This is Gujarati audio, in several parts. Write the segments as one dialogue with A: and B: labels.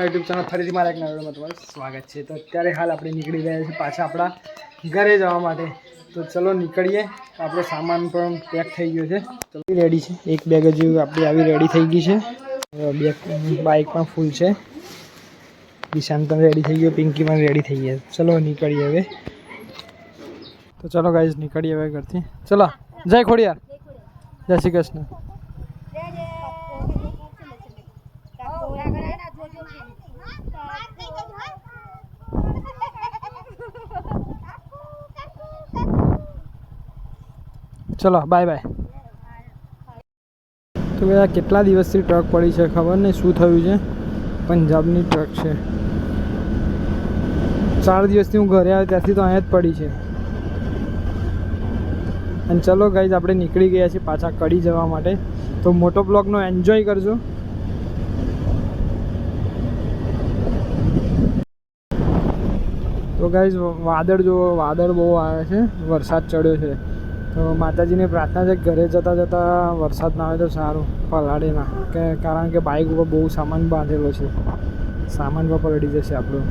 A: યુટ્યુબ ચેનલ ફરીથી મારા એક નવા વિડીયોમાં તમારું સ્વાગત છે। તો અત્યારે હાલ આપણે નીકળી ગયા છીએ પાછા આપણા ઘરે જવા માટે। તો ચલો નીકળીએ। આપણો સામાન પણ પેક થઈ ગયો છે, ચલો રેડી છે। એક બેગ હજુ આપણી આવી રેડી થઈ ગઈ છે, બેગ બાઇક પણ ફૂલ છે, દિશાન પણ રેડી થઈ ગયો, પિંકી પણ રેડી થઈ ગયા। ચલો નીકળીએ હવે। તો ચલો ગાઈઝ નીકળીએ હવે ઘરથી। ચલો જય ખોડિયાર, જય શ્રી કૃષ્ણ। ચલો બાય બાય। તો ભાઈ કેટલા દિવસથી ટ્રક પડી છે, ખબર નહીં શું થયું છે। પંજાબની ટ્રક છે, 4 દિવસથી હું ઘરે આવ્યો ત્યાંથી તો અહીંયા જ પડી છે। અને ચલો ગાઈઝ આપણે નીકળી ગયા છીએ પાછા કડી જવા માટે। તો મોટો બ્લોગનો એન્જોય કરજો। તો ગાઈઝ વાદળ જો વાદળ બહુ આવે છે, વરસાદ ચડ્યો છે। તો માતાજીને પ્રાર્થના છે ઘરે જતાં જતાં વરસાદ ના આવે તો સારું, પલાળે ના, કારણ કે બાઇક ઉપર બહુ સામાન બાંધેલો છે, સામાન પર પલળી જશે આપણો।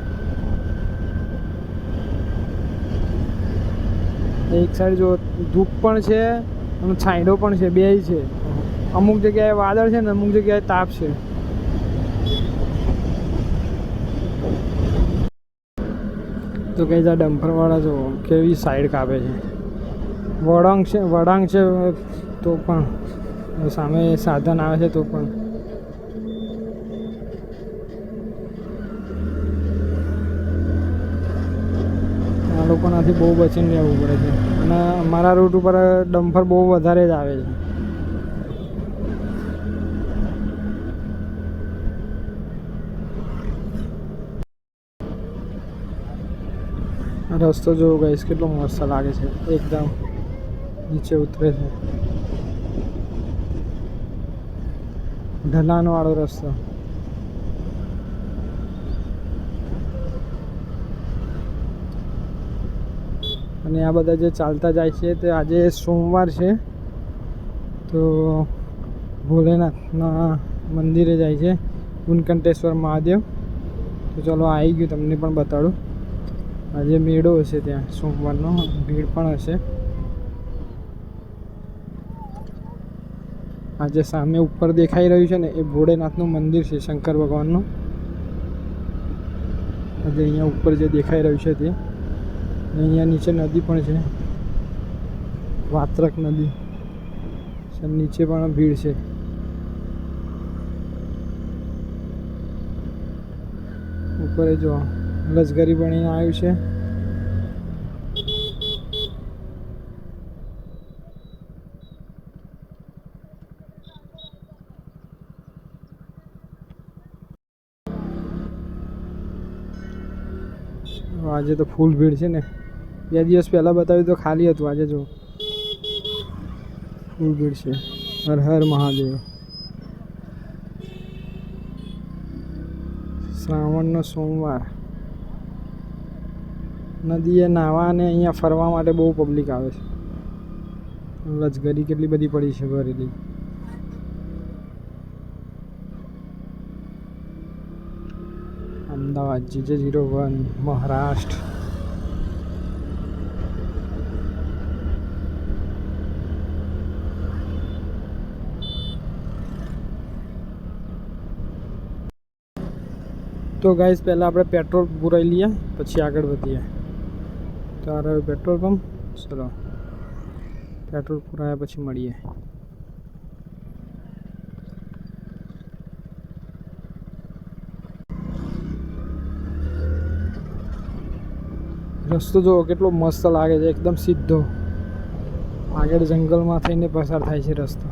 A: એક સાઈડ જો ધૂપ પણ છે અને છાંયડો પણ છે, બેય છે। અમુક જગ્યાએ વાદળ છે ને અમુક જગ્યાએ તાપ છે। તો કઈ આ ડમ્પરવાળા જો કેવી સાઈડ કાપે છે, વળાંક છે તો પણ સામે સાધન આવે છે તો પણ। આ લોકોનાથી બહુ બચીને રહેવું પડે છે, અને અમારા રૂટ ઉપર ડમ્પર બહુ વધારે જ આવે છે। રસ્તો જો ગાઈસ કેટલો મસ્ત લાગે છે, એકદમ નીચે ઉતરે છે, ઢલાનવાળો રસ્તો। અને આ બધા જે ચાલતા જાય છે તે આજે સોમવાર છે તો ભોલેનાથના મંદિરે જાય છે, ઉનકંટેશ્વર મહાદેવ। તો ચલો આવી ગયું, તમને પણ બતાડું। આજે મેળો હશે ત્યાં, સોમવારનો ભીડ પણ હશે। આજે સામે ઉપર દેખાઈ રહ્યું છે ને એ ભોળેનાથનું મંદિર છે, શંકર ભગવાનનું। આજે અહીંયા ઉપર જે દેખાઈ રહ્યું છે તે, અહીંયા નીચે નદી પણ છે, વાત્રક નદી, નીચે પણ ભીડ છે। ઉપર જો લશ્કરી બનીને આવ્યું છે, આજે તો ફૂલ ભીડ છે ને, 2 દિવસ પહેલાં બતાવ્યું તો ખાલી હતું, આજે જો ફૂલ ભીડ છે। હર હર મહાદેવ। શ્રાવણનો સોમવાર, નદીએ નાહવા અને અહીંયા ફરવા માટે બહુ પબ્લિક આવે છે। લશ્કરી કેટલી બધી પડી છે ભરેલી। અમદાવાદ GJ01 મહારાષ્ટ્ર। તો ગાઈઝ પહેલાં આપણે પેટ્રોલ પુરાઈ લઈએ પછી આગળ વધીએ। તો આ રહ્યો પેટ્રોલ પંપ, ચલો પેટ્રોલ પુરાયા પછી મળીએ। રસ્તો જો કેટલો મસ્ત લાગે છે, એકદમ સીધો, આગળ જંગલમાં થઈને પસાર થાય છે રસ્તો।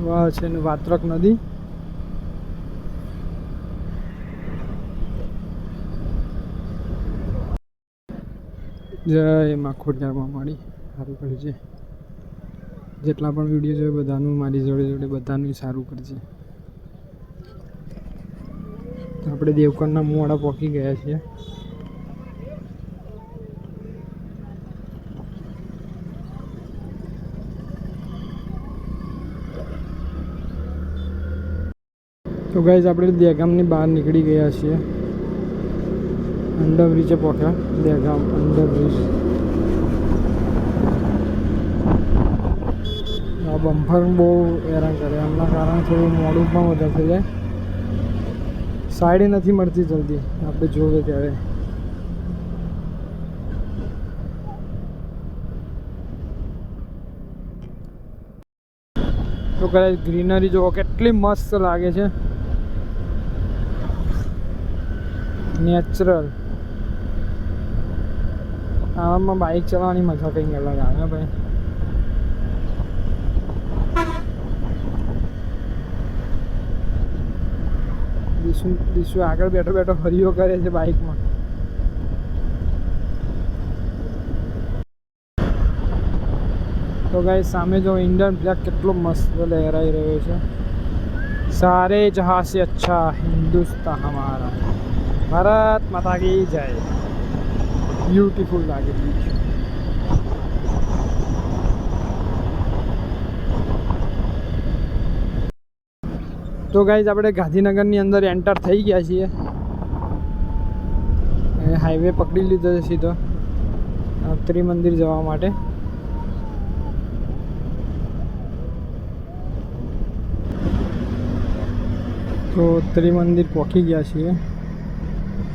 A: વાહ છે ને વાત્રક નદી। જય માં ખોડિયારમાં માડી, સારું કરજે। જેટલા પણ વિડીયો જોયો બધાનું મારી જોડે જોડે બધાનું સારું કરજે। આપણે દેવકરના મોડા પહોંચી ગયા છીએ। તો ગાઈઝ આપણે દહેગામની બહાર નીકળી ગયા છીએ. અંડરબ્રિજે પહોંચ્યા. દહેગામ અંડરબ્રિજ. આ બમ્ફર બહુ હેરાન કરે, એમના કારણે થોડું મોડું પણ વધારે થઈ જાય. સાઈડે નથી મળતી જલ્દી આપણે જોવે ત્યારે. તો કદાચ ગ્રીનરી જોવો કેટલી મસ્ત લાગે છે. નેચરલ. આમાં બાઇક ચલાવવાની મજા કંઈક અલગ આવે ભાઈ. દિશુ આગળ બેઠો બેઠો હરિયો કરે છે બાઇકમાં. તો ગાઈસ સામે જો ઇન્ડિયન ફ્લેગ કેટલો મસ્ત લહેરાઈ રહ્યો છે. સારે જહાં સે અચ્છા હિન્દુસ્તાન હમારા, ભારત માતા કી જય. બ્યુટીફુલ લાગે છે. તો ગાઈઝ આપણે ગાંધીનગરની અંદર એન્ટર થઈ ગયા છીએ. હાઈવે પકડી લીધો છે સીધો ત્રિમંદિર જવા માટે. તો ત્રિમંદિર પહોંચી ગયા છીએ.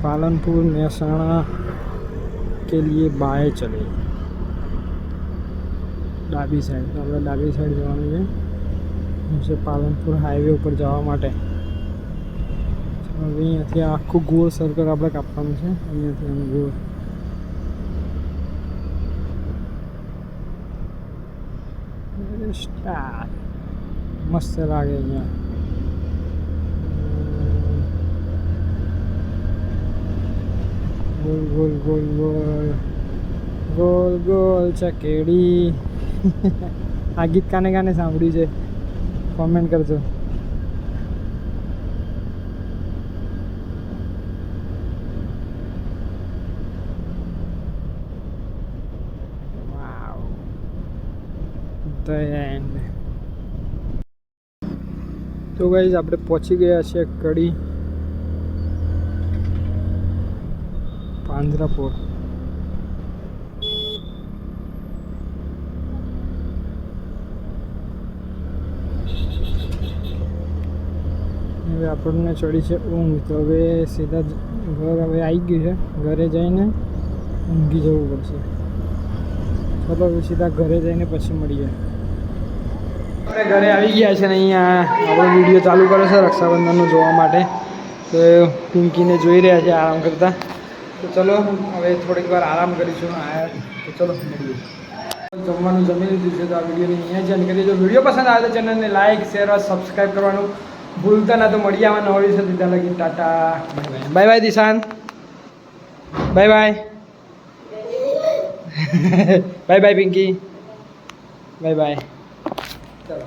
A: પાલનપુર મહેસાણા કે लिए बाएं चले. ડાબી સાઈડ. તો આપણે ડાબી સાઈડ જવાનું છે પાલનપુર હાઈવે ઉપર જવા માટે. હવે અહીંયાથી આખું ગોળ સર્કલ આપણે કાપવાનું છે. અહીંયાથી આમ ગોળ. મસ્ત લાગે અહીંયા. ગોલ ગોલ ગોલ ગોલ ગોલ ગોલ ચકેડી. આ ગીત કાને કાને સાંભળ્યું છે કોમેન્ટ કરજો. Wow the end. તો ગાઈઝ આપણે પહોંચી ગયા છીએ કડી પાંજરાપોળ. હવે આપણને ચડી છે ઊંઘ. તો હવે સીધા ઘર હવે આવી ગયું છે. ઘરે જઈને ઊંઘી જવું પડશે. ચલો હવે સીધા ઘરે જઈને પછી મળીએ. આપણે ઘરે આવી ગયા છે ને અહીંયા આપણો વિડીયો ચાલુ કર્યો છે રક્ષાબંધનનો જોવા માટે. તો પિંકીને જોઈ રહ્યા છે આરામ કરતા. તો ચલો હવે થોડીક વાર આરામ કરીશું. તો ચલો મળીએ. જમવાનું જમી લીધું છે. તો આ વિડીયોની અહીંયા જ કરી. જો વિડીયો પસંદ આવે તો ચેનલને લાઇક શેર અને સબસ્ક્રાઈબ કરવાનું ભૂલતા ના. તો મળી આવવા નવા વિશે દીધા લગી. Tata bye bye. Dishan bye bye. Bye bye Pinky. Bye bye. ચલો.